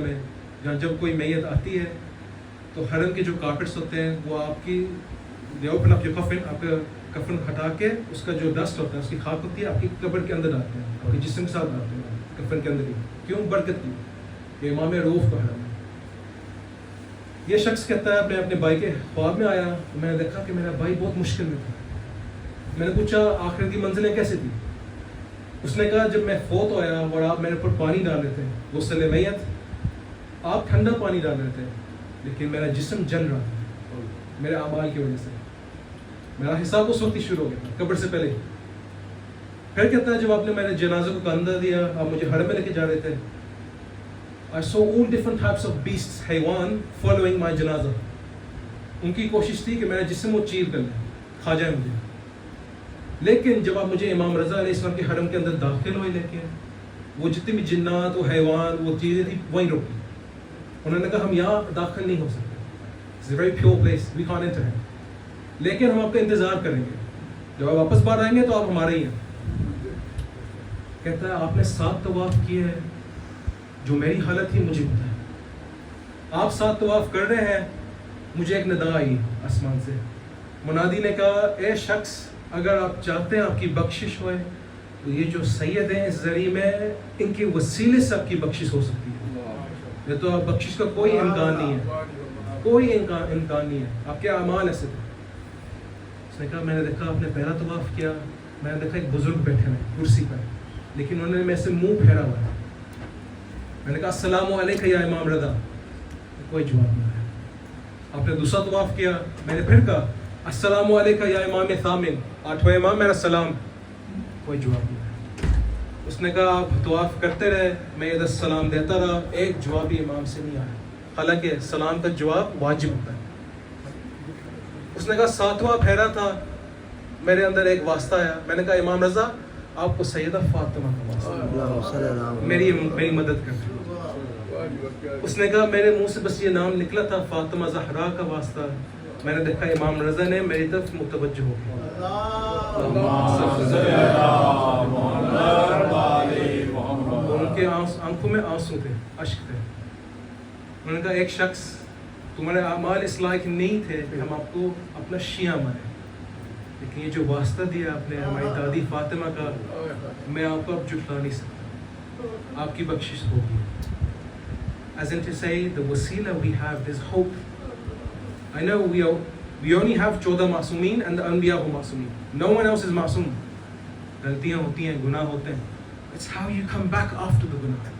میں جہاں جب کوئی میت آتی ہے تو حرم کے جو کارپٹس ہوتے ہیں وہ آپ کی اوپن اپ جو کفن آپ کا کفن ہٹا کے اس کا جو ڈسٹ ہوتا ہے اس کی خاک ہوتی ہے آپ کی قبر کے اندر ڈالتے ہیں آپ کے جسم کے ساتھ ڈالتے ہیں کفن کے اندر ہی. کیوں؟ برکت کی. یہ امام روف کا حرم ہے. یہ شخص کہتا ہے اپنے بھائی کے خواب میں آیا تو میں نے دیکھا کہ میرا بھائی بہت مشکل میں تھا. میں نے پوچھا آخر کی منزلیں کیسے تھی؟ اس نے کہا جب میں فوت ہویا اور آپ میرے اوپر پانی ڈال رہے تھے غسل میت آپ ٹھنڈا پانی ڈال رہے تھے لیکن میرا جسم جل رہا تھا میرے اعمال کی وجہ سے. میرا حساب اس وقت ہی شروع ہو گیا تھا قبر سے پہلے. پھر کہتا ہے جب آپ نے میرے جنازے کو کندھا دیا آپ مجھے حرم میں لے کے جا رہے تھے I saw all different types of beasts حیوان following my جنازہ. ان کی کوشش تھی کہ میرا جسم وہ چیر کر لیں کھا جائے مجھے. لیکن جب آپ مجھے امام رضا علیہ السلام کے حرم کے اندر داخل ہوئے لے کے وہ جتنی بھی جنات وہ حیوان وہ چیزیں تھی وہیں رکی. انہوں نے کہا ہم یہاں داخل نہیں ہو سکتے. It's a very pure place. We can't enter. لیکن ہم آپ کا انتظار کریں گے. جب آپ واپس باہر آئیں گے تو آپ ہمارے ہی ہیں. کہتا ہے آپ نے 7 طواف کیے ہیں جو میری حالت تھی مجھے پتا ہے. آپ 7 طواف کر رہے ہیں مجھے ایک ندا آئی آسمان سے. منادی نے کہا اے شخص اگر آپ چاہتے ہیں آپ کی بخشش ہوئے تو یہ جو سید ہیں اس ذریعے میں ان کے وسیلے سے آپ کی بخشش ہو سکتی ہے. یہ تو آپ بخشش کا کوئی امکان نہیں ہے. کوئی امکان نہیں ہے. آپ کے اعمال ایسے تھے. اس نے کہا میں نے دیکھا آپ نے پہلا طواف کیا میں نے دیکھا ایک بزرگ بیٹھے ہیں کرسی پر لیکن انہوں نے میرے سے منہ پھیرا ہوا ہے. میں نے کہا السلام علیکم یا امام رضا. کوئی جواب نہیں آیا. آپ نے دوسرا طواف کیا میں نے پھر کہا السلام علیکم یا امام ثامن 8واں امام میرا سلام. کوئی جواب نہیں آیا. اس نے کہا آپ طواف کرتے رہے میں ادھر سلام دیتا رہا ایک جواب بھی امام سے نہیں آیا. حالانکہ سلام کا جواب واجب ہوتا ہے. اس نے کہا 7واں پھیرا تھا میرے اندر ایک واسطہ آیا. میں نے کہا امام رضا آپ کو سیدہ فاطمہ کا واسطہ میری مدد کر. اس نے کہا میرے منہ سے بس یہ نام نکلا تھا فاطمہ زہرا کا واسطہ. میں نے دیکھا امام رضا نے میری طرف متوجہ ہو گیا. ان کے آنکھوں میں آنسو تھے اشک تھے. انہوں نے کہا ایک شخص تمہارے اعمال اس لائق نہیں تھے کہ ہم آپ کو اپنا شیعہ مانیں لیکن یہ جو واسطہ دیا آپ نے ہماری دادی فاطمہ کا میں آپ کو اب جھٹلا نہیں سکتا. آپ کی بخشش ہوگی. As in to say the wasila we have is hope. I know we only have 14 معصومین and the انبیاء ہو معصومین. No one else is معصوم. غلطیاں ہوتی ہیں گناہ ہوتے ہیں. It's how you come back after the گناہ.